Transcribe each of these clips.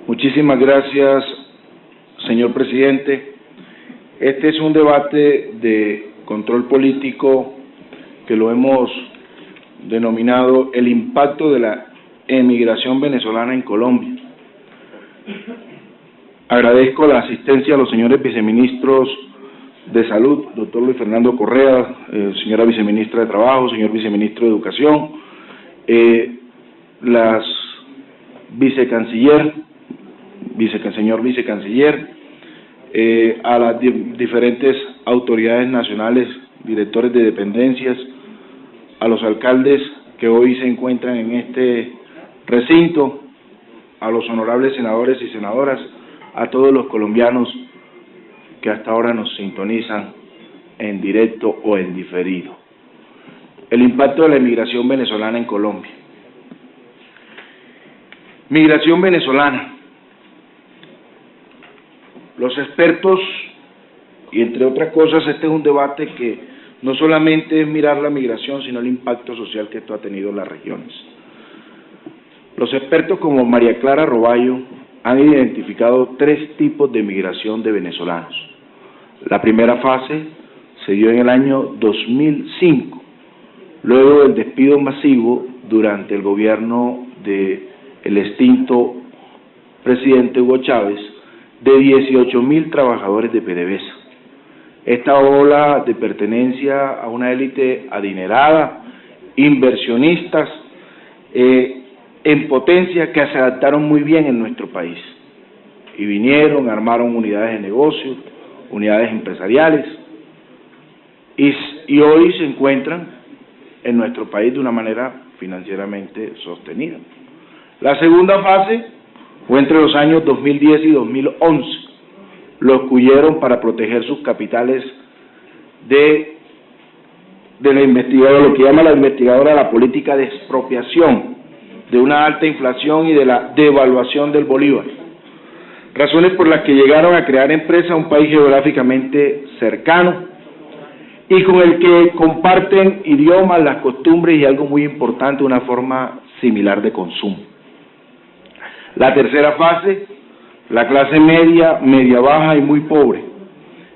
Muchísimas gracias, señor presidente. Este es un debate de control político que lo hemos denominado el impacto de la emigración venezolana en Colombia. Agradezco la asistencia a los señores viceministros de Salud, doctor Luis Fernando Correa, señora viceministra de Trabajo, señor viceministro de Educación, las señor vicecanciller, a las diferentes autoridades nacionales, directores de dependencias, a los alcaldes que hoy se encuentran en este recinto, a los honorables senadores y senadoras, a todos los colombianos que hasta ahora nos sintonizan en directo o en diferido. El impacto de la emigración venezolana en Colombia. Migración venezolana. Los expertos, y entre otras cosas, este es un debate que no solamente es mirar la migración, sino el impacto social que esto ha tenido en las regiones. Los expertos como María Clara Roballo han identificado 3 tipos de migración de venezolanos. La primera fase se dio en el año 2005, luego del despido masivo durante el gobierno del extinto presidente Hugo Chávez, de 18.000 trabajadores de PDVSA. Esta ola de pertenencia a una élite adinerada, inversionistas en potencia que se adaptaron muy bien en nuestro país y vinieron, armaron unidades de negocio, unidades empresariales y hoy se encuentran en nuestro país de una manera financieramente sostenida. La segunda fase fue entre los años 2010 y 2011. Los que huyeron para proteger sus capitales de la investigadora, lo que llama la investigadora la política de expropiación, de una alta inflación y de la devaluación del bolívar. Razones por las que llegaron a crear empresas a un país geográficamente cercano y con el que comparten idiomas, las costumbres y algo muy importante, una forma similar de consumo. La tercera fase, la clase media, media baja y muy pobre.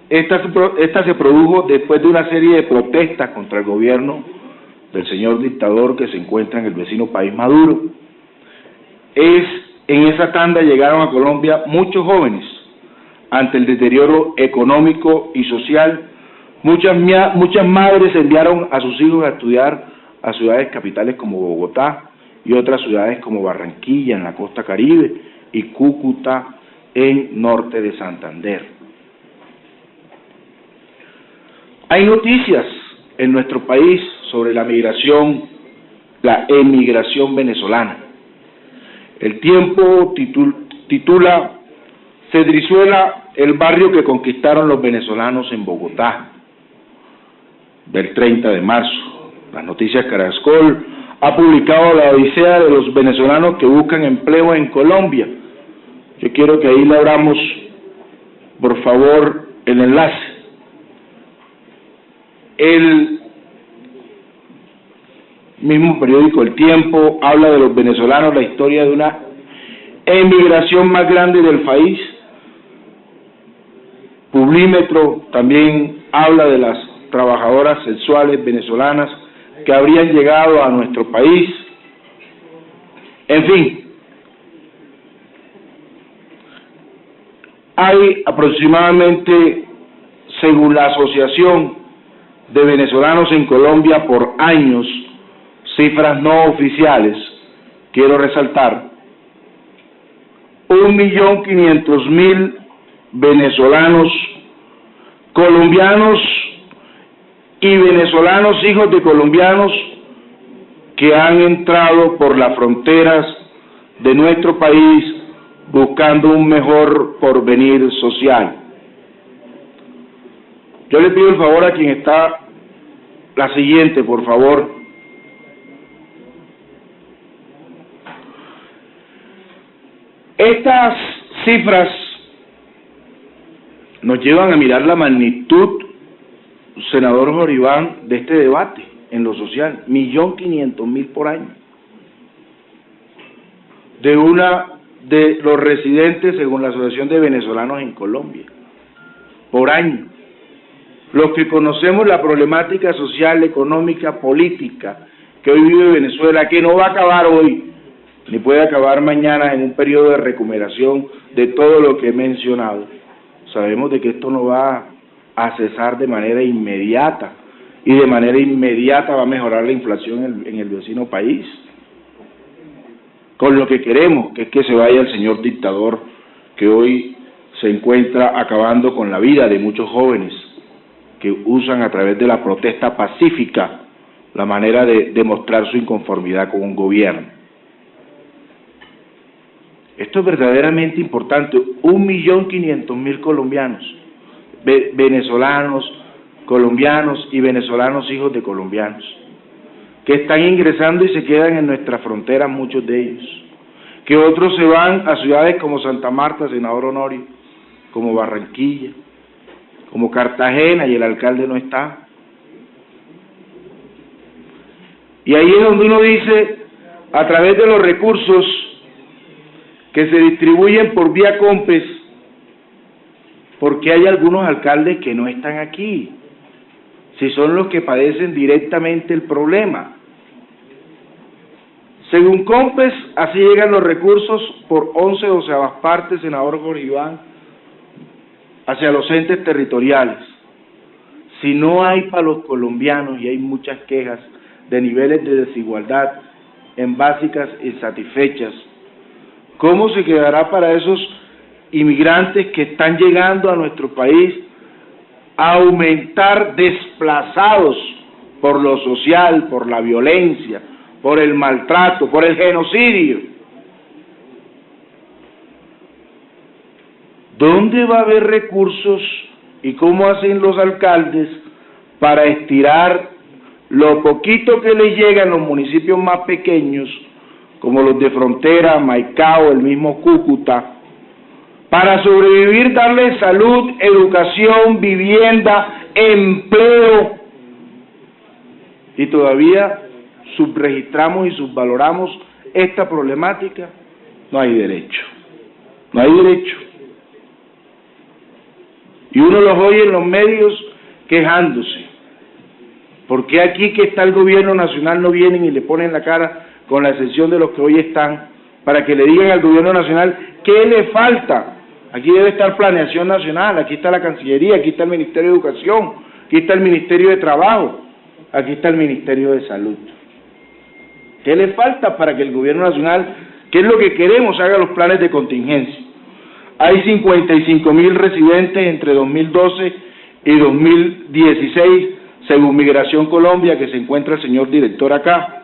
Esta se produjo después de una serie de protestas contra el gobierno del señor dictador que se encuentra en el vecino país Maduro. En esa tanda llegaron a Colombia muchos jóvenes ante el deterioro económico y social. Muchas madres enviaron a sus hijos a estudiar a ciudades capitales como Bogotá y otras ciudades como Barranquilla en la costa Caribe y Cúcuta en norte de Santander. Hay noticias en nuestro país sobre la migración, la emigración venezolana. El Tiempo titula Cedrizuela, el barrio que conquistaron los venezolanos en Bogotá, del 30 de marzo. Las Noticias Caracol ha publicado la odisea de los venezolanos que buscan empleo en Colombia. Yo quiero que ahí le abramos, por favor, el enlace. El mismo periódico El Tiempo habla de los venezolanos, la historia de una emigración más grande del país. Publímetro también habla de las trabajadoras sexuales venezolanas que habrían llegado a nuestro país. En fin, hay aproximadamente, según la Asociación de Venezolanos en Colombia por años, cifras no oficiales, quiero resaltar, 1.500.000 venezolanos, colombianos y venezolanos, hijos de colombianos, que han entrado por las fronteras de nuestro país buscando un mejor porvenir social. Yo le pido el favor a quien está, la siguiente, por favor. Estas cifras nos llevan a mirar la magnitud, senador Joribán, de este debate en lo social. 1.500.000 por año. De de los residentes según la Asociación de Venezolanos en Colombia, por año. Los que conocemos la problemática social, económica, política que hoy vive Venezuela, que no va a acabar hoy, ni puede acabar mañana en un periodo de recuperación de todo lo que he mencionado, sabemos de que esto no va a cesar de manera inmediata, y de manera inmediata va a mejorar la inflación en el vecino país, con lo que queremos, que es que se vaya el señor dictador que hoy se encuentra acabando con la vida de muchos jóvenes que usan a través de la protesta pacífica la manera de demostrar su inconformidad con un gobierno. Esto es verdaderamente importante. 1.500.000 colombianos, venezolanos, colombianos y venezolanos hijos de colombianos, que están ingresando y se quedan en nuestra frontera, muchos de ellos, que otros se van a ciudades como Santa Marta, Senador Honorio, como Barranquilla, como Cartagena, y el alcalde no está. Y ahí es donde uno dice, a través de los recursos que se distribuyen por vía COMPES, porque hay algunos alcaldes que no están aquí, si son los que padecen directamente el problema. Según COMPES, así llegan los recursos por 11/12 partes, senador Jorge Iván, hacia los entes territoriales. Si no hay para los colombianos, y hay muchas quejas de niveles de desigualdad en básicas insatisfechas, ¿cómo se quedará para esos inmigrantes que están llegando a nuestro país a aumentar desplazados por lo social, por la violencia, por el maltrato, por el genocidio? ¿Dónde va a haber recursos y cómo hacen los alcaldes para estirar lo poquito que les llega en los municipios más pequeños, como los de frontera, Maicao, el mismo Cúcuta, para sobrevivir, darles salud, educación, vivienda, empleo? Y todavía subregistramos y subvaloramos esta problemática. No hay derecho, no hay derecho. Y uno los oye en los medios quejándose. ¿Por qué aquí que está el gobierno nacional no vienen y le ponen la cara, con la excepción de los que hoy están, para que le digan al gobierno nacional qué le falta? Aquí debe estar Planeación Nacional, aquí está la Cancillería, aquí está el Ministerio de Educación, aquí está el Ministerio de Trabajo, aquí está el Ministerio de Salud. ¿Qué le falta para que el gobierno nacional, que es lo que queremos, haga los planes de contingencia? Hay 55.000 residentes entre 2012 y 2016, según Migración Colombia, que se encuentra el señor director acá.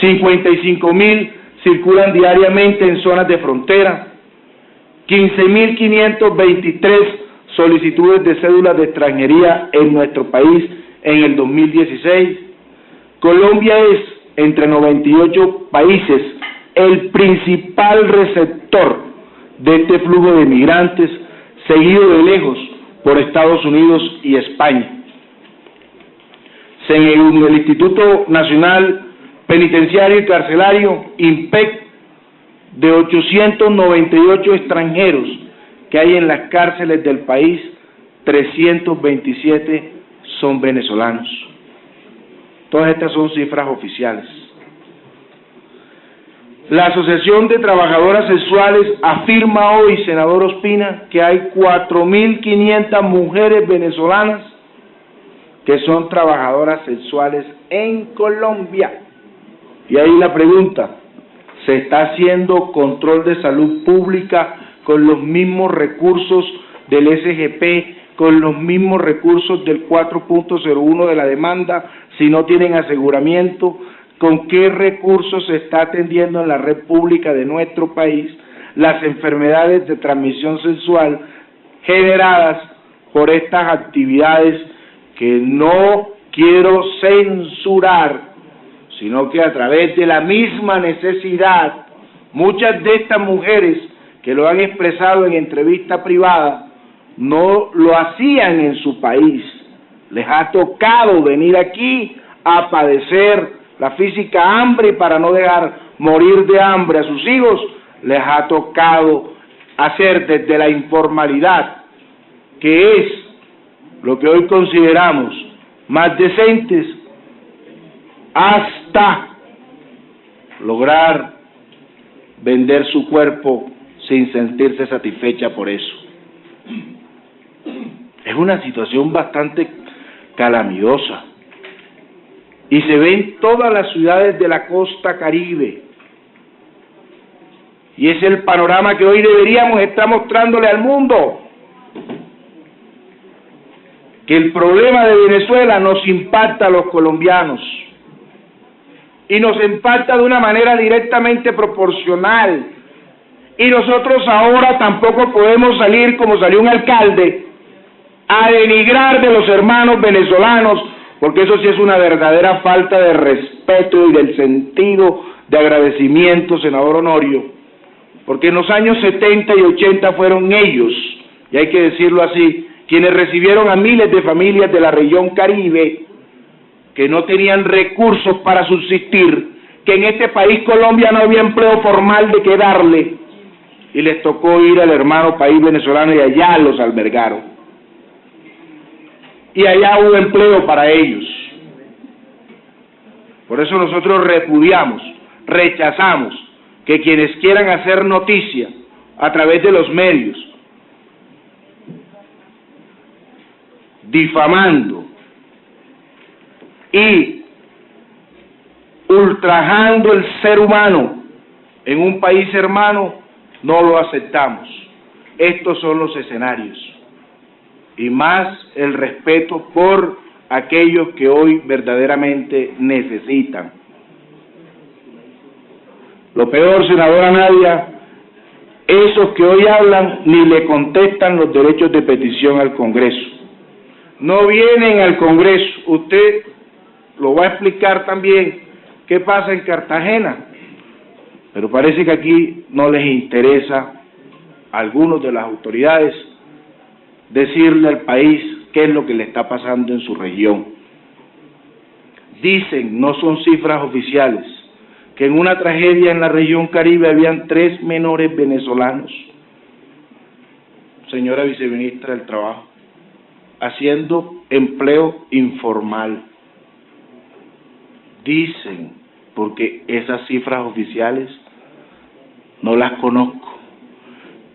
55.000 circulan diariamente en zonas de frontera. 15.523 solicitudes de cédulas de extranjería en nuestro país en el 2016. Colombia es, entre 98 países, el principal receptor de este flujo de migrantes, seguido de lejos por Estados Unidos y España. Según el Instituto Nacional Penitenciario y Carcelario, INPEC, de 898 extranjeros que hay en las cárceles del país, 327 son venezolanos. Todas estas son cifras oficiales. La Asociación de Trabajadoras Sexuales afirma hoy, senador Ospina, que hay 4.500 mujeres venezolanas que son trabajadoras sexuales en Colombia. Y ahí la pregunta, ¿se está haciendo control de salud pública con los mismos recursos del SGP, con los mismos recursos del 4.01 de la demanda, si no tienen aseguramiento? ¿Con qué recursos se está atendiendo en la red pública de nuestro país las enfermedades de transmisión sexual generadas por estas actividades que no quiero censurar, sino que a través de la misma necesidad, muchas de estas mujeres que lo han expresado en entrevista privada, no lo hacían en su país, les ha tocado venir aquí a padecer la física hambre, y para no dejar morir de hambre a sus hijos, les ha tocado hacer desde la informalidad, que es lo que hoy consideramos más decentes, hasta lograr vender su cuerpo sin sentirse satisfecha por eso. Es una situación bastante calamitosa y se ve en todas las ciudades de la costa Caribe, y es el panorama que hoy deberíamos estar mostrándole al mundo, que el problema de Venezuela nos impacta a los colombianos y nos impacta de una manera directamente proporcional, y nosotros ahora tampoco podemos salir como salió un alcalde a denigrar de los hermanos venezolanos, porque eso sí es una verdadera falta de respeto y del sentido de agradecimiento, senador Honorio, porque en los años 70 y 80 fueron ellos, y hay que decirlo así, quienes recibieron a miles de familias de la región Caribe que no tenían recursos para subsistir, que en este país Colombia no había empleo formal de qué darle, y les tocó ir al hermano país venezolano y allá los albergaron. Y allá hubo empleo para ellos. Por eso nosotros repudiamos, rechazamos que quienes quieran hacer noticia a través de los medios, difamando y ultrajando el ser humano en un país hermano, no lo aceptamos. Estos son los escenarios, y más el respeto por aquellos que hoy verdaderamente necesitan. Lo peor, senadora Nadia, esos que hoy hablan ni le contestan los derechos de petición al Congreso. No vienen al Congreso. Usted lo va a explicar también qué pasa en Cartagena, pero parece que aquí no les interesa a algunos de las autoridades decirle al país qué es lo que le está pasando en su región. Dicen, no son cifras oficiales, que en una tragedia en la región Caribe habían 3 menores venezolanos, señora viceministra del Trabajo, haciendo empleo informal. Dicen, porque esas cifras oficiales no las conozco.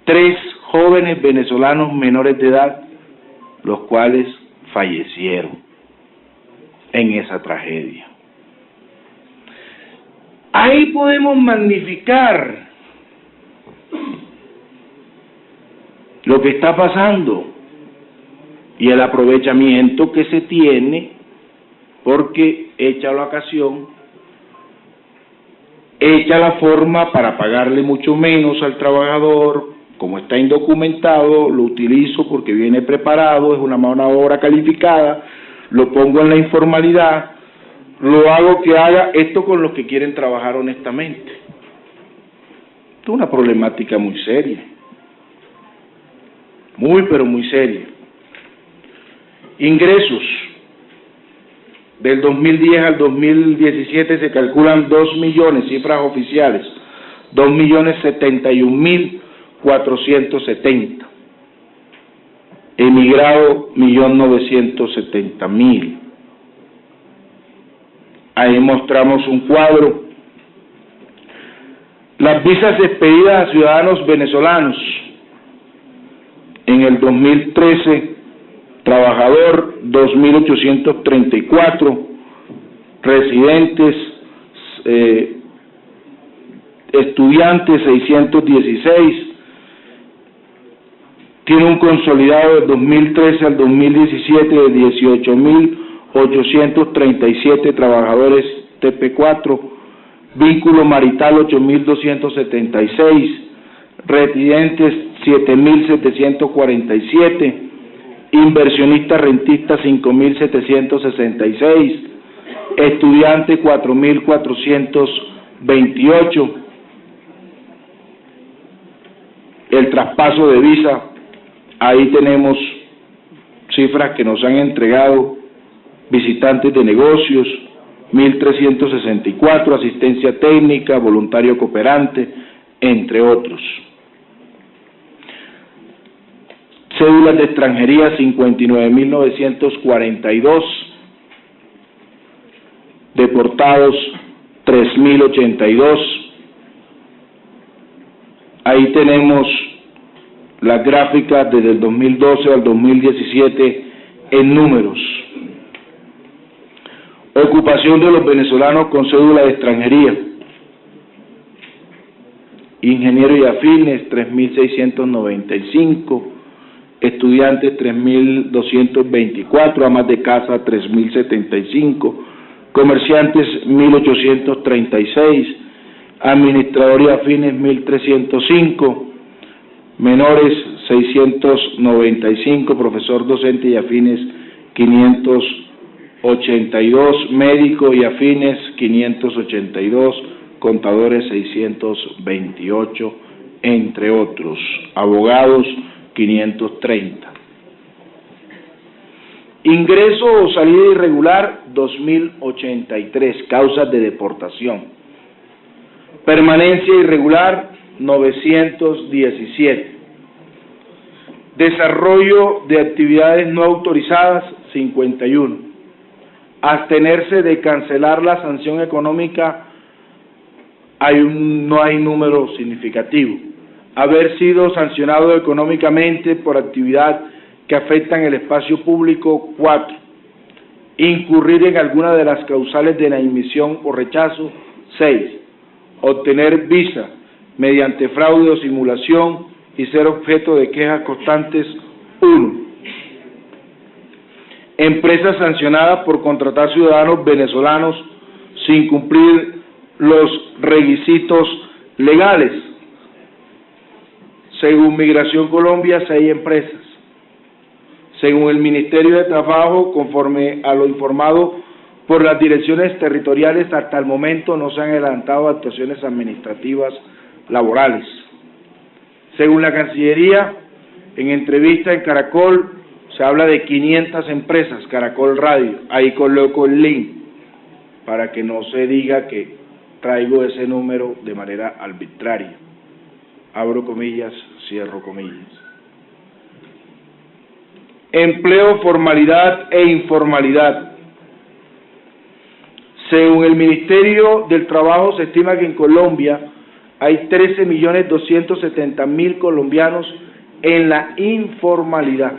3 jóvenes venezolanos menores de edad, los cuales fallecieron en esa tragedia. Ahí podemos magnificar lo que está pasando y el aprovechamiento que se tiene, porque hecha la ocasión, hecha la forma para pagarle mucho menos al trabajador. Como está indocumentado, lo utilizo porque viene preparado, es una mano de obra calificada, lo pongo en la informalidad, lo hago que haga esto con los que quieren trabajar honestamente. Esto es una problemática muy seria, muy pero muy seria. Ingresos del 2010 al 2017 se calculan 2 millones, cifras oficiales, 2.071.470. Emigrado, 1.970.000. Ahí mostramos un cuadro. Las visas expedidas a ciudadanos venezolanos. En el 2013, trabajador 2.834, residentes, estudiantes 616, tiene un consolidado de 2013 al 2017 de 18.837 trabajadores TP4, vínculo marital 8.276, residentes 7.747, inversionistas rentistas 5.766, estudiantes 4.428, el traspaso de visa, ahí tenemos cifras que nos han entregado visitantes de negocios, 1.364, asistencia técnica, voluntario cooperante, entre otros. Cédulas de extranjería 59.942, deportados 3.082. Ahí tenemos las gráficas desde el 2012 al 2017 en números. Ocupación de los venezolanos con cédula de extranjería. Ingenieros y afines 3.695, estudiantes 3.224, amas de casa 3.075, comerciantes 1.836, administradores y afines 1.305, menores 695, profesor docente y afines 582, médicos y afines 582, contadores 628, entre otros, abogados 530. Ingreso o salida irregular 2.083, causas de deportación. Permanencia irregular 917. Desarrollo de actividades no autorizadas 51. Abstenerse de cancelar la sanción económica no hay número significativo. Haber sido sancionado económicamente por actividad que afectan el espacio público 4. Incurrir en alguna de las causales de la admisión o rechazo 6. Obtener visa mediante fraude o simulación y ser objeto de quejas constantes 1. Empresas sancionadas por contratar ciudadanos venezolanos sin cumplir los requisitos legales. Según Migración Colombia, 6 empresas. Según el Ministerio de Trabajo, conforme a lo informado por las direcciones territoriales, hasta el momento no se han adelantado actuaciones administrativas laborales. Según la Cancillería, en entrevista en Caracol, se habla de 500 empresas, Caracol Radio. Ahí coloco el link para que no se diga que traigo ese número de manera arbitraria. Abro comillas, cierro comillas. Empleo, formalidad e informalidad. Según el Ministerio del Trabajo, se estima que en Colombia hay 13.270.000 colombianos en la informalidad.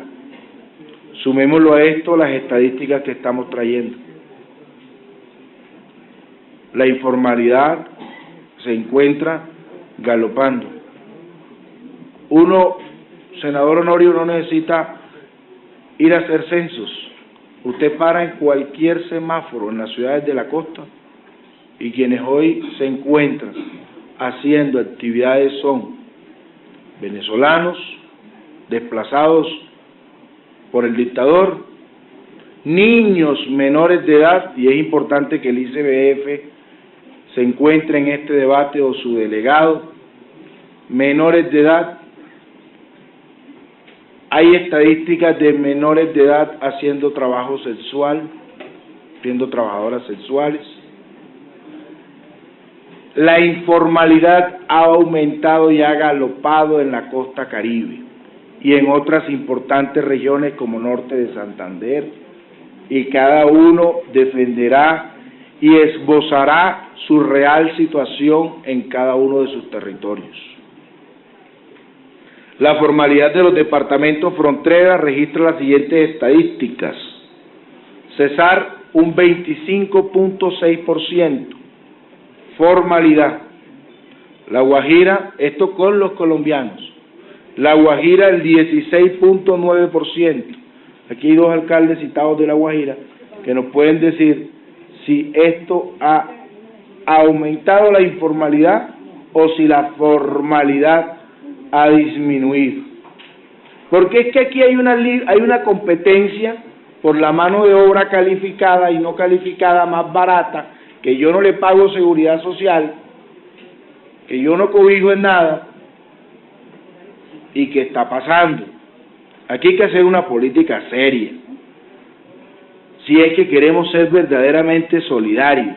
Sumémoslo a esto las estadísticas que estamos trayendo. La informalidad se encuentra galopando. Uno, senador Honorio, no necesita ir a hacer censos. Usted para en cualquier semáforo en las ciudades de la costa y quienes hoy se encuentran haciendo actividades son venezolanos desplazados por el dictador, niños menores de edad, y es importante que el ICBF se encuentre en este debate o su delegado, menores de edad. Hay estadísticas de menores de edad haciendo trabajo sexual, siendo trabajadoras sexuales. La informalidad ha aumentado y ha galopado en la costa caribe y en otras importantes regiones como norte de Santander, y cada uno defenderá y esbozará su real situación en cada uno de sus territorios. La formalidad de los departamentos fronteras registra las siguientes estadísticas. Cesar, un 25.6%. Formalidad. La Guajira, esto con los colombianos. La Guajira, el 16.9%. Aquí hay 2 alcaldes citados de La Guajira que nos pueden decir si esto ha aumentado la informalidad o si la formalidad ha disminuido. Porque es que aquí hay una competencia por la mano de obra calificada y no calificada más barata, que yo no le pago seguridad social, que yo no cobijo en nada, y que está pasando. Aquí hay que hacer una política seria, si es que queremos ser verdaderamente solidarios,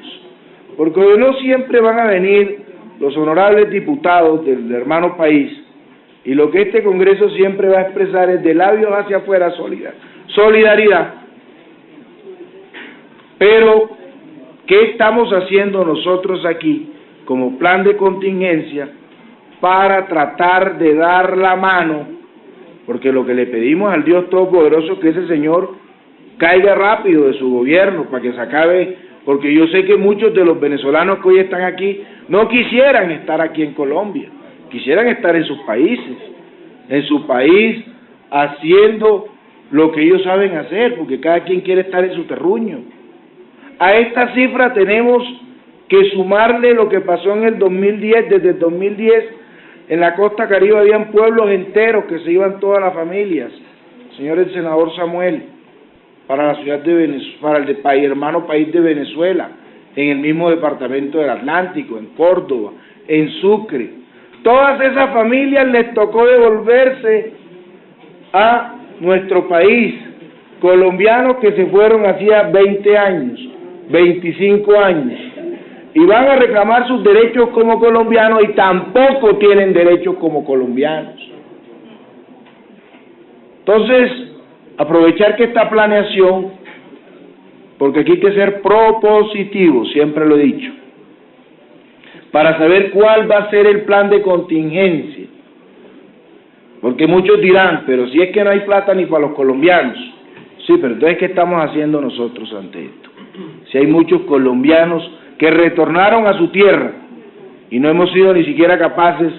porque no siempre van a venir los honorables diputados del hermano país, y lo que este Congreso siempre va a expresar es de labios hacia afuera solidaridad. Pero, ¿qué estamos haciendo nosotros aquí como plan de contingencia para tratar de dar la mano? Porque lo que le pedimos al Dios Todopoderoso es que ese señor caiga rápido de su gobierno para que se acabe, porque yo sé que muchos de los venezolanos que hoy están aquí no quisieran estar aquí en Colombia, quisieran estar en sus países, en su país, haciendo lo que ellos saben hacer, porque cada quien quiere estar en su terruño. A esta cifra tenemos que sumarle lo que pasó en el 2010, desde el 2010, en la costa caribe habían pueblos enteros que se iban todas las familias, señor el senador Samuel, para la ciudad de Venezuela, para el hermano país de Venezuela, en el mismo departamento del Atlántico, en Córdoba, en Sucre. Todas esas familias les tocó devolverse a nuestro país, colombianos que se fueron hacía 20 años, 25 años, y van a reclamar sus derechos como colombianos y tampoco tienen derechos como colombianos. Entonces, aprovechar que esta planeación, porque aquí hay que ser propositivo, siempre lo he dicho, para saber cuál va a ser el plan de contingencia, porque muchos dirán, pero si es que no hay plata ni para los colombianos. Sí, pero entonces, ¿qué estamos haciendo nosotros ante esto? Si hay muchos colombianos que retornaron a su tierra y no hemos sido ni siquiera capaces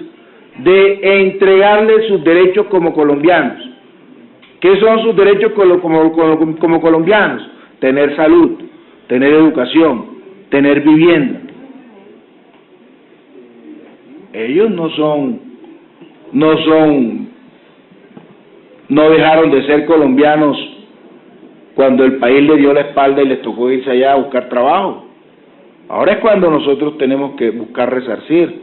de entregarles sus derechos como colombianos. ¿Qué son sus derechos como colombianos? Tener salud, tener educación, tener vivienda. Ellos no dejaron de ser colombianos cuando el país les dio la espalda y les tocó irse allá a buscar trabajo. Ahora es cuando nosotros tenemos que buscar resarcir.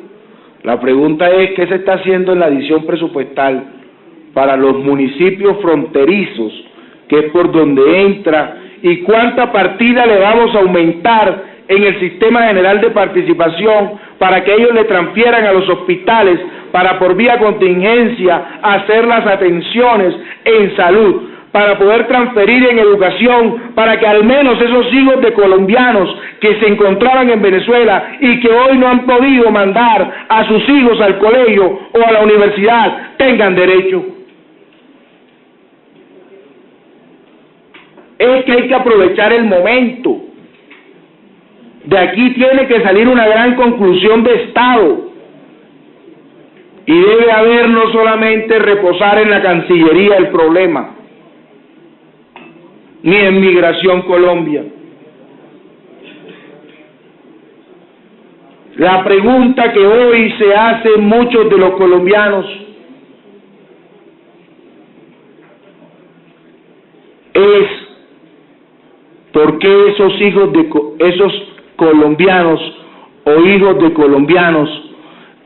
La pregunta es, ¿qué se está haciendo en la adición presupuestal para los municipios fronterizos, que es por donde entra, y cuánta partida le vamos a aumentar en el sistema general de participación para que ellos le transfieran a los hospitales para por vía contingencia hacer las atenciones en salud, para poder transferir en educación, para que al menos esos hijos de colombianos que se encontraban en Venezuela y que hoy no han podido mandar a sus hijos al colegio o a la universidad tengan derecho. Es que hay que aprovechar el momento. De aquí tiene que salir una gran conclusión de Estado. Y debe haber no solamente reposar en la Cancillería el problema, ni en Migración Colombia. La pregunta que hoy se hacen muchos de los colombianos es ¿por qué esos colombianos o hijos de colombianos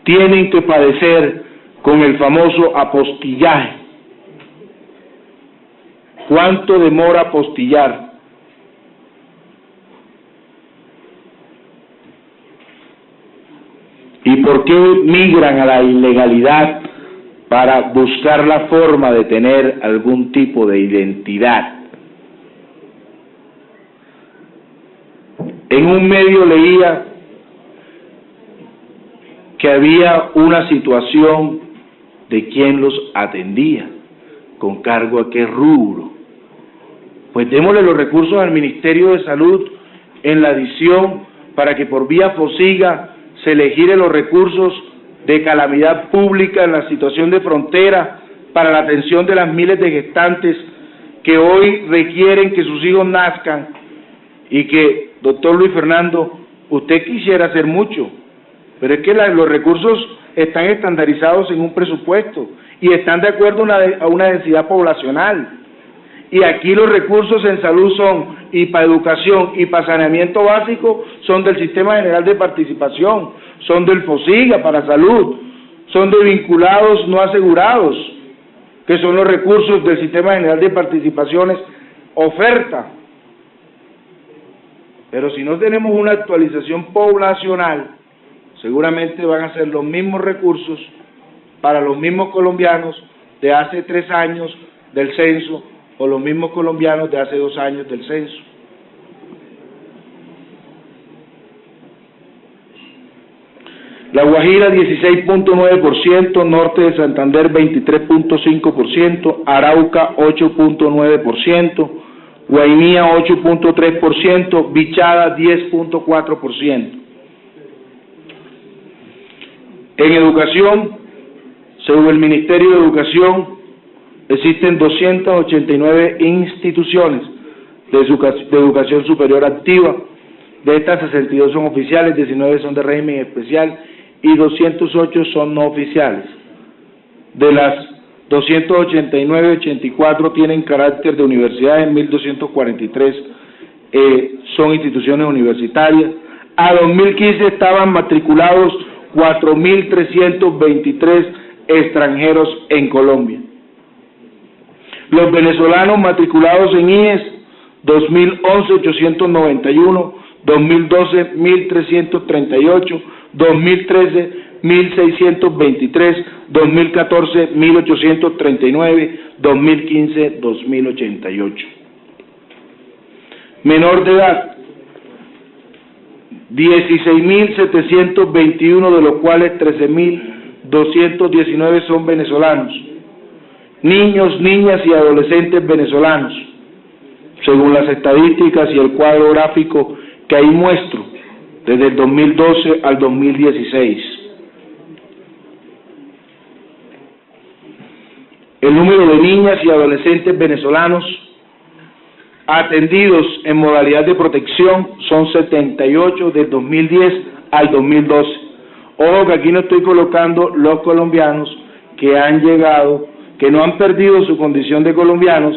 tienen que padecer con el famoso apostillaje? ¿Cuánto demora apostillar? ¿Y por qué migran a la ilegalidad para buscar la forma de tener algún tipo de identidad? En un medio leía que había una situación de quién los atendía, con cargo a qué rubro. Pues démosle los recursos al Ministerio de Salud en la adición para que por vía FOSIGA se le gire los recursos de calamidad pública en la situación de frontera para la atención de las miles de gestantes que hoy requieren que sus hijos nazcan y que, doctor Luis Fernando, usted quisiera hacer mucho, pero es que los recursos están estandarizados en un presupuesto y están de acuerdo a una densidad poblacional. Y aquí los recursos en salud son, y para educación y para saneamiento básico, son del Sistema General de Participación, son del FOSIGA para salud, son de vinculados no asegurados, que son los recursos del Sistema General de Participaciones, oferta. Pero si no tenemos una actualización poblacional, seguramente van a ser los mismos recursos para los mismos colombianos de hace 3 años del censo o los mismos colombianos de hace 2 años del censo. La Guajira 16.9%, Norte de Santander 23.5%, Arauca 8.9%, Guainía 8.3%, Bichada 10.4%. En educación, según el Ministerio de Educación, existen 289 instituciones de educación superior activa. De estas, 62 son oficiales, 19 son de régimen especial y 208 son no oficiales. De las 289, 84 tienen carácter de universidades, 1.243 son instituciones universitarias. A 2015 estaban matriculados 4.323 extranjeros en Colombia. Los venezolanos matriculados en IES, 2011, 891, 2012, 1.338, 2013, 1.623, 2014, 1.839, 2015, 2.088. Menor de edad, 16.721, de los cuales 13.219 son venezolanos. Niños, niñas y adolescentes venezolanos, según las estadísticas y el cuadro gráfico que ahí muestro, desde el 2012 al 2016. El número de niñas y adolescentes venezolanos atendidos en modalidad de protección son 78 del 2010 al 2012. Ojo que aquí no estoy colocando los colombianos que han llegado, que no han perdido su condición de colombianos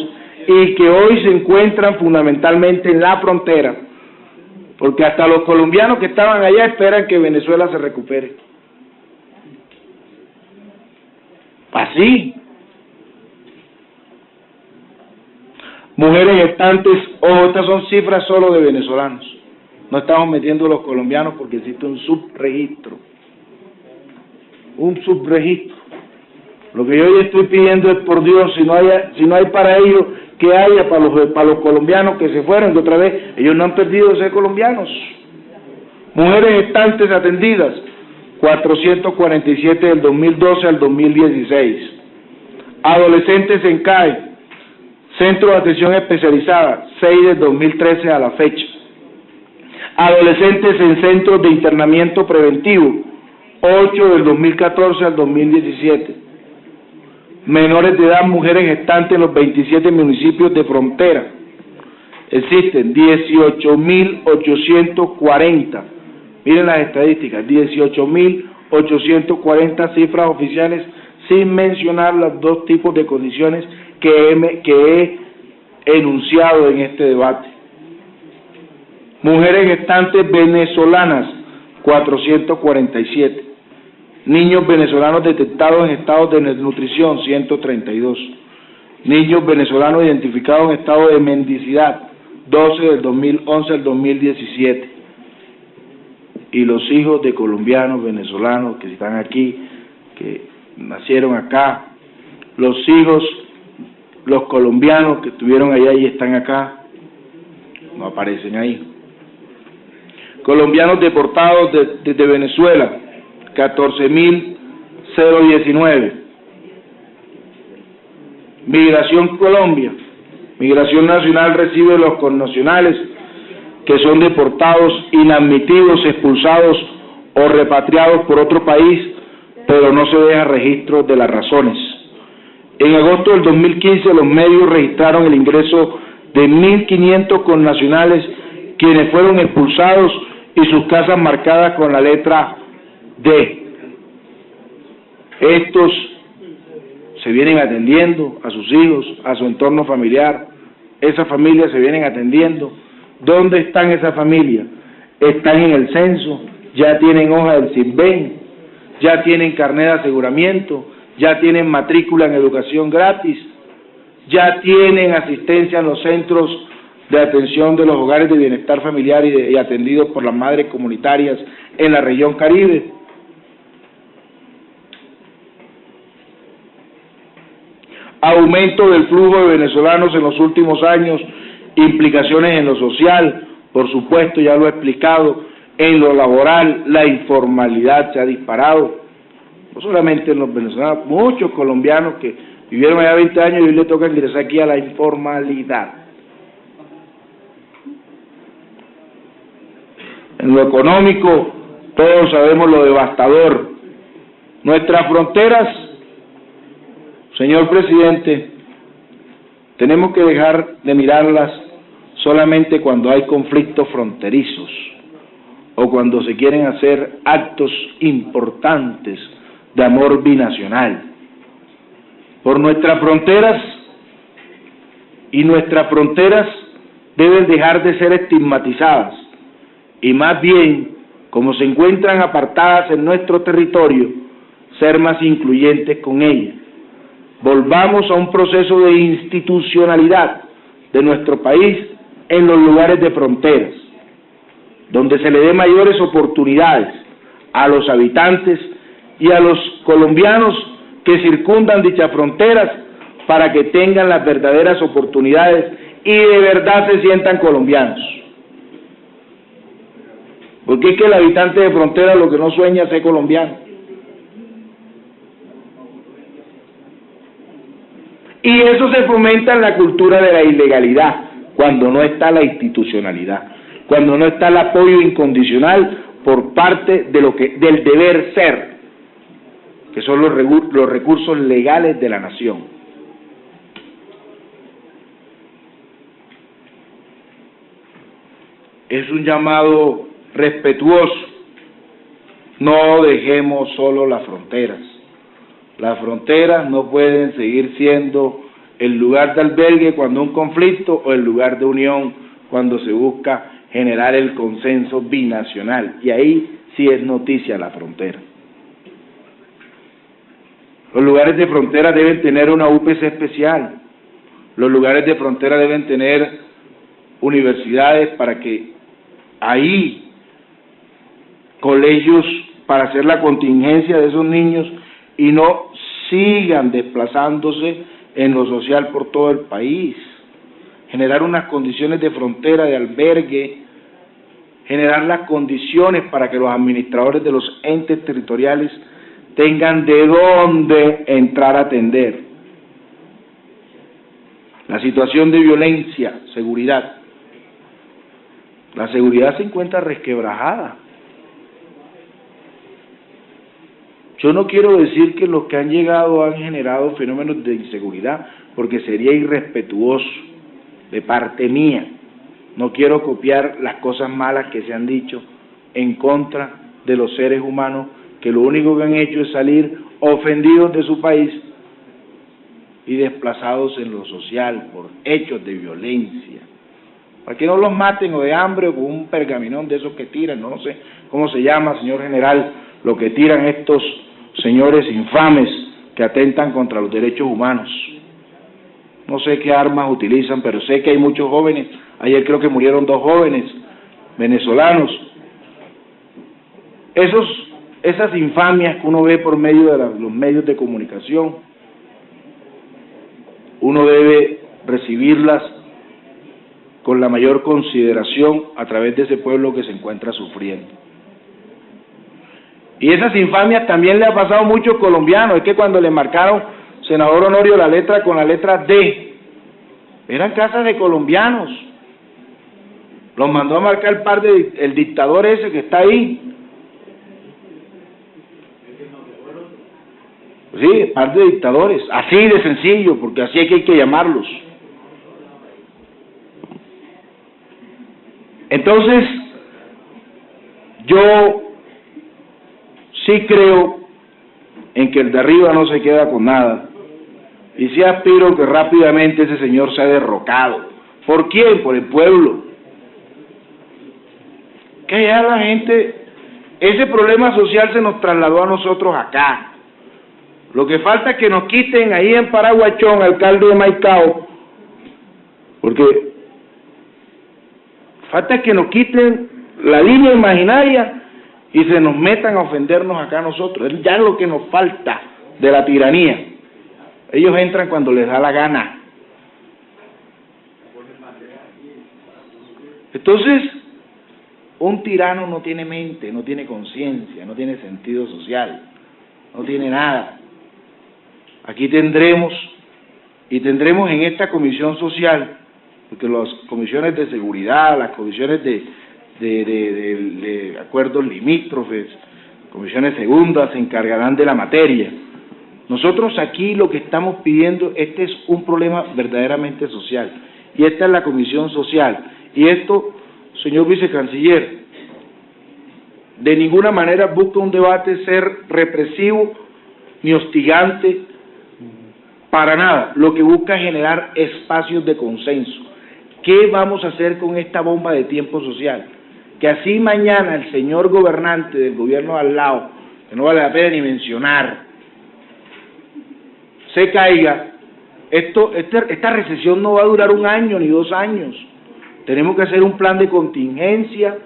y que hoy se encuentran fundamentalmente en la frontera, porque hasta los colombianos que estaban allá esperan que Venezuela se recupere. Así. Mujeres gestantes, ojo, estas son cifras solo de venezolanos. No estamos metiendo los colombianos porque existe un subregistro. Un subregistro. Lo que yo hoy estoy pidiendo es, por Dios, si no hay para ellos, que haya para los colombianos que se fueron, que otra vez ellos no han perdido de ser colombianos. Mujeres gestantes atendidas, 447 del 2012 al 2016. Adolescentes en CAE, Centro de Atención Especializada, 6 del 2013 a la fecha. Adolescentes en centros de internamiento preventivo, 8 del 2014 al 2017. Menores de edad, mujeres gestantes en los 27 municipios de frontera. Existen 18.840. Miren las estadísticas, 18.840 cifras oficiales, sin mencionar los 2 tipos de condiciones que he enunciado en este debate. Mujeres gestantes venezolanas, 447. Niños venezolanos detectados en estado de desnutrición, 132. Niños venezolanos identificados en estado de mendicidad, 12 del 2011 al 2017. Y los hijos de colombianos, venezolanos que están aquí, que nacieron acá, los hijos, los colombianos que estuvieron allá y están acá, no aparecen ahí. Colombianos deportados desde Venezuela, 14.019. Migración Colombia. Migración Nacional recibe los connacionales que son deportados, inadmitidos, expulsados o repatriados por otro país, pero no se deja registro de las razones. En agosto del 2015 los medios registraron el ingreso de 1.500 connacionales quienes fueron expulsados y sus casas marcadas con la letra D. Estos se vienen atendiendo a sus hijos, a su entorno familiar. Esas familias se vienen atendiendo. ¿Dónde están esas familias? Están en el censo, ya tienen hoja del CISBEN, ya tienen carnet de aseguramiento, ya tienen matrícula en educación gratis, ya tienen asistencia en los centros de atención de los hogares de bienestar familiar y atendidos por las madres comunitarias en la región Caribe. Aumento del flujo de venezolanos en los últimos años, implicaciones en lo social, por supuesto, ya lo he explicado, en lo laboral, la informalidad se ha disparado, no solamente en los venezolanos, muchos colombianos que vivieron allá 20 años y hoy les toca ingresar aquí a la informalidad. En lo económico, todos sabemos lo devastador. Nuestras fronteras, señor presidente, tenemos que dejar de mirarlas solamente cuando hay conflictos fronterizos o cuando se quieren hacer actos importantes de amor binacional. Por nuestras fronteras, y nuestras fronteras deben dejar de ser estigmatizadas, y más bien, como se encuentran apartadas en nuestro territorio, ser más incluyentes con ellas. Volvamos a un proceso de institucionalidad de nuestro país en los lugares de fronteras, donde se le dé mayores oportunidades a los habitantes y a los colombianos que circundan dichas fronteras para que tengan las verdaderas oportunidades y de verdad se sientan colombianos. Porque es que el habitante de frontera lo que no sueña es ser colombiano. Y eso se fomenta en la cultura de la ilegalidad, cuando no está la institucionalidad, cuando no está el apoyo incondicional por parte de del deber ser, que son los recursos legales de la nación. Es un llamado respetuoso. No dejemos solo las fronteras. Las fronteras no pueden seguir siendo el lugar de albergue cuando un conflicto o el lugar de unión cuando se busca generar el consenso binacional. Y ahí sí es noticia la frontera. Los lugares de frontera deben tener una UPC especial. Los lugares de frontera deben tener universidades para que ahí, colegios para hacer la contingencia de esos niños y no sigan desplazándose en lo social por todo el país. Generar unas condiciones de frontera, de albergue, generar las condiciones para que los administradores de los entes territoriales tengan de dónde entrar a atender. La situación de violencia, seguridad. La seguridad se encuentra resquebrajada. Yo no quiero decir que los que han llegado han generado fenómenos de inseguridad, porque sería irrespetuoso de parte mía. No quiero copiar las cosas malas que se han dicho en contra de los seres humanos, que lo único que han hecho es salir ofendidos de su país y desplazados en lo social por hechos de violencia. Para que no los maten o de hambre o con un pergaminón de esos que tiran, no sé cómo se llama, señor general, lo que tiran estos señores infames que atentan contra los derechos humanos. No sé qué armas utilizan, pero sé que hay muchos jóvenes. Ayer creo que murieron 2 jóvenes venezolanos. Esas infamias que uno ve por medio de los medios de comunicación, uno debe recibirlas con la mayor consideración a través de ese pueblo que se encuentra sufriendo. Y esas infamias también le ha pasado a muchos colombianos. Es que cuando le marcaron, senador Honorio, la letra con la letra D, eran casas de colombianos. Los mandó a marcar el dictador ese que está ahí. Sí, par de dictadores, así de sencillo, porque así es que hay que llamarlos. Entonces, yo sí creo en que el de arriba no se queda con nada, y sí aspiro que rápidamente ese señor sea derrocado. ¿Por quién? Por el pueblo. Que ya la gente, ese problema social se nos trasladó a nosotros acá. Lo que falta es que nos quiten ahí en Paraguachón, alcalde de Maicao, porque Falta es que nos quiten la línea imaginaria y se nos metan a ofendernos acá a nosotros. Es ya lo que nos falta de la tiranía. Ellos entran cuando les da la gana. Entonces, un tirano no tiene mente, no tiene conciencia, no tiene sentido social, no tiene nada. Aquí tendremos en esta comisión social, porque las comisiones de seguridad, las comisiones de acuerdos limítrofes, comisiones segundas se encargarán de la materia. Nosotros aquí lo que estamos pidiendo, este es un problema verdaderamente social, y esta es la comisión social, y esto, señor vicecanciller, de ninguna manera busca un debate ser represivo ni hostigante, para nada. Lo que busca es generar espacios de consenso. ¿Qué vamos a hacer con esta bomba de tiempo social? Que así mañana el señor gobernante del gobierno al lado, que no vale la pena ni mencionar, se caiga. Esta recesión no va a durar 1 año ni 2 años. Tenemos que hacer un plan de contingencia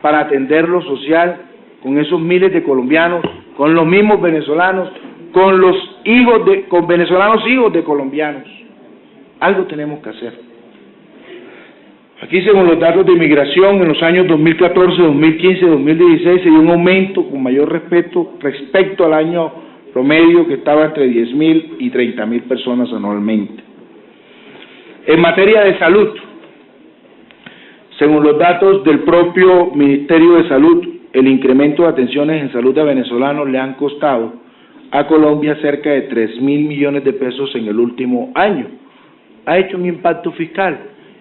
para atender lo social con esos miles de colombianos, con los mismos venezolanos, con venezolanos hijos de colombianos. Algo tenemos que hacer. Aquí, según los datos de inmigración, en los años 2014, 2015, 2016 se dio un aumento con mayor respecto al año promedio, que estaba entre 10.000 y 30.000 personas anualmente. En materia de salud, según los datos del propio Ministerio de Salud, el incremento de atenciones en salud de venezolanos le han costado a Colombia cerca de 3.000 millones de pesos en el último año. Ha hecho un impacto fiscal,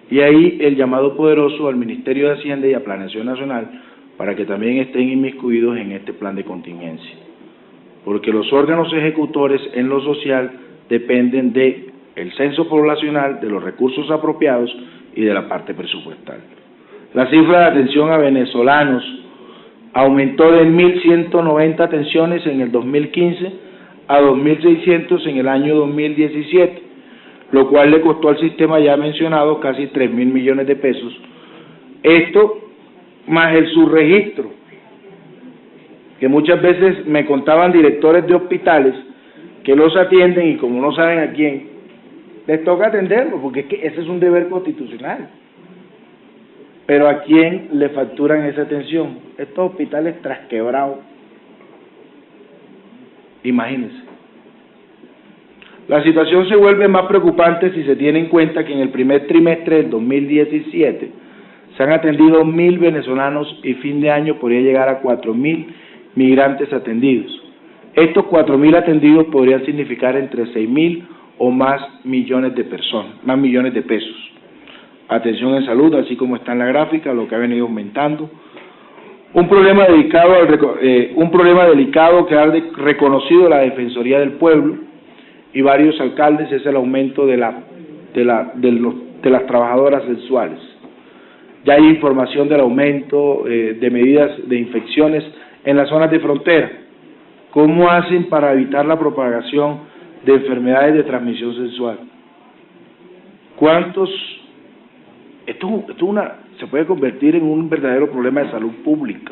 y ahí el llamado poderoso al Ministerio de Hacienda y a Planeación Nacional para que también estén inmiscuidos en este plan de contingencia, porque los órganos ejecutores en lo social dependen del censo poblacional, de los recursos apropiados y de la parte presupuestal. La cifra de atención a venezolanos aumentó de 1.190 atenciones en el 2015 a 2.600 en el año 2017, lo cual le costó al sistema ya mencionado casi 3.000 millones de pesos. Esto más el subregistro, que muchas veces me contaban directores de hospitales que los atienden y como no saben a quién, les toca atenderlo, porque es que ese es un deber constitucional. Pero ¿a quién le facturan esa atención? Estos hospitales trasquebrados. Imagínense. La situación se vuelve más preocupante si se tiene en cuenta que en el primer trimestre del 2017 se han atendido 1.000 venezolanos y fin de año podría llegar a 4.000 migrantes atendidos. Estos 4.000 atendidos podrían significar entre 6.000 o más millones de pesos. Atención en salud, así como está en la gráfica, lo que ha venido aumentando. Un problema delicado que ha reconocido la Defensoría del Pueblo y varios alcaldes es el aumento de las trabajadoras sexuales. Ya hay información del aumento de medidas de infecciones en las zonas de frontera. ¿Cómo hacen para evitar la propagación de enfermedades de transmisión sexual? Esto se puede convertir en un verdadero problema de salud pública,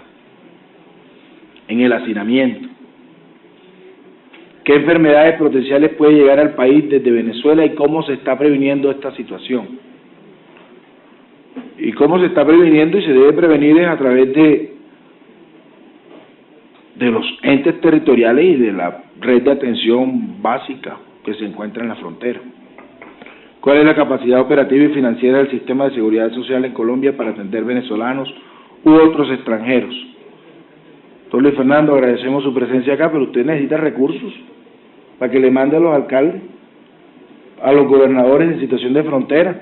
en el hacinamiento. ¿Qué enfermedades potenciales puede llegar al país desde Venezuela y cómo se está previniendo esta situación? Y cómo se está previniendo y se debe prevenir es a través de los entes territoriales y de la red de atención básica que se encuentra en la frontera. ¿Cuál es la capacidad operativa y financiera del sistema de seguridad social en Colombia para atender venezolanos u otros extranjeros? Don Luis Fernando, agradecemos su presencia acá, pero usted necesita recursos para que le mande a los alcaldes, a los gobernadores en situación de frontera,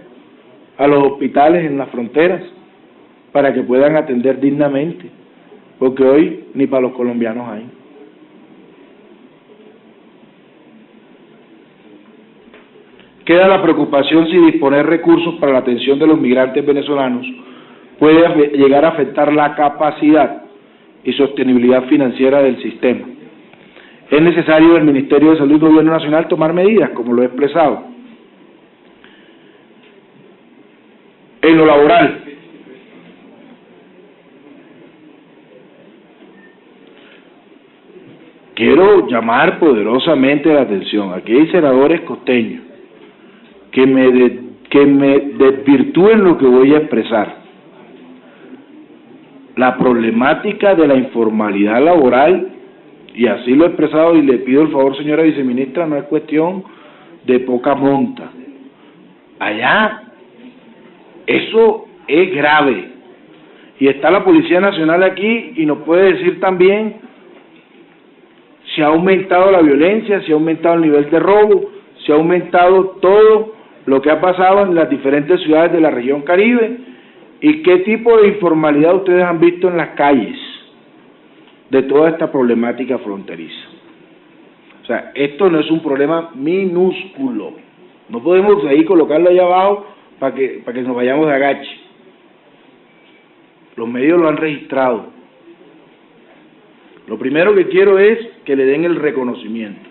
a los hospitales en las fronteras, para que puedan atender dignamente, porque hoy ni para los colombianos hay. Queda la preocupación si disponer recursos para la atención de los migrantes venezolanos puede llegar a afectar la capacidad y sostenibilidad financiera del sistema. Es necesario el Ministerio de Salud y Gobierno Nacional tomar medidas, como lo he expresado. En lo laboral, quiero llamar poderosamente la atención. Aquí hay senadores costeños que me desvirtúen lo que voy a expresar. La problemática de la informalidad laboral, y así lo he expresado y le pido el favor, señora viceministra, no es cuestión de poca monta. Allá, eso es grave. Y está la Policía Nacional aquí y nos puede decir también si ha aumentado la violencia, si ha aumentado el nivel de robo, si ha aumentado todo lo que ha pasado en las diferentes ciudades de la región Caribe y qué tipo de informalidad ustedes han visto en las calles de toda esta problemática fronteriza. O sea, esto no es un problema minúsculo. No podemos ahí colocarlo allá abajo para que nos vayamos de agache. Los medios lo han registrado. Lo primero que quiero es que le den el reconocimiento.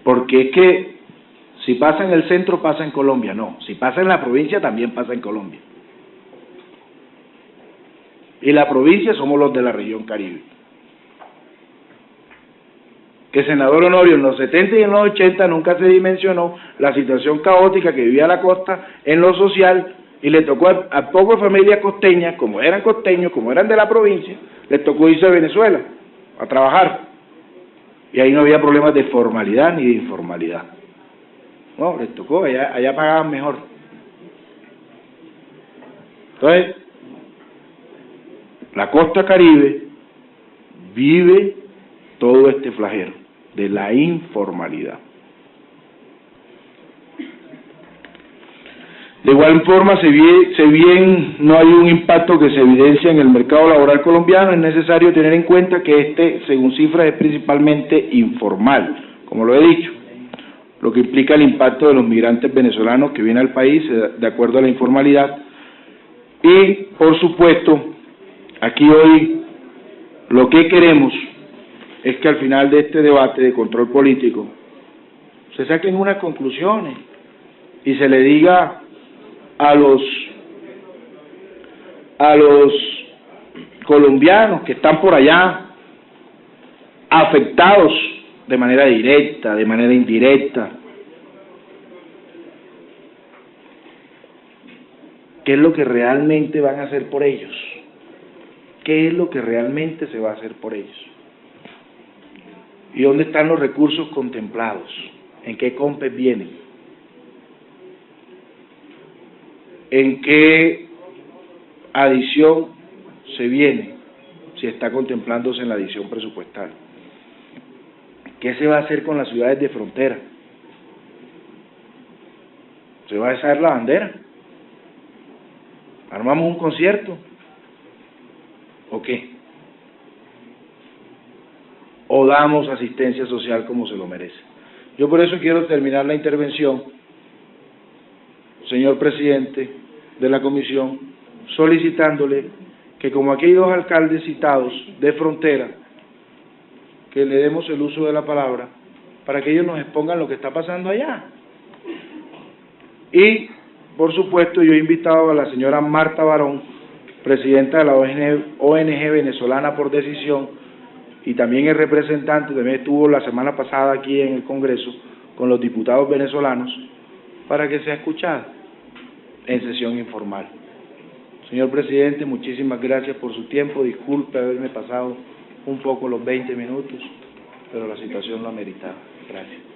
Porque es que si pasa en el centro, pasa en Colombia. No, si pasa en la provincia, también pasa en Colombia. Y la provincia somos los de la región Caribe. Que senador Honorio, en los 70 y en los 80 nunca se dimensionó la situación caótica que vivía la costa en lo social, y le tocó a pocas familias costeñas, como eran costeños, como eran de la provincia, les tocó irse a Venezuela a trabajar. Y ahí no había problemas de formalidad ni de informalidad. No, les tocó, allá pagaban mejor. Entonces, la costa Caribe vive todo este flagelo de la informalidad. De igual forma, si bien no hay un impacto que se evidencia en el mercado laboral colombiano, es necesario tener en cuenta que este, según cifras, es principalmente informal, como lo he dicho, lo que implica el impacto de los migrantes venezolanos que vienen al país de acuerdo a la informalidad. Y, por supuesto, aquí hoy lo que queremos es que al final de este debate de control político se saquen unas conclusiones y se le diga a los colombianos que están por allá afectados de manera directa, de manera indirecta, ¿qué es lo que realmente van a hacer por ellos? ¿Qué es lo que realmente se va a hacer por ellos? ¿Y dónde están los recursos contemplados? ¿En qué COMPES vienen? ¿En qué adición se viene? Si está contemplándose en la adición presupuestal. ¿Qué se va a hacer con las ciudades de frontera? ¿Se va a izar la bandera? ¿Armamos un concierto? ¿O qué? ¿O damos asistencia social como se lo merece? Yo por eso quiero terminar la intervención, señor presidente de la comisión, solicitándole que, como aquí hay dos alcaldes citados de frontera, que le demos el uso de la palabra para que ellos nos expongan lo que está pasando allá. Y, por supuesto, yo he invitado a la señora Marta Barón, presidenta de la ONG Venezolana por Decisión, y también el representante, también estuvo la semana pasada aquí en el Congreso con los diputados venezolanos, para que sea escuchada en sesión informal. Señor presidente, muchísimas gracias por su tiempo, disculpe haberme pasado un poco los 20 minutos, pero la situación lo ameritaba. Gracias.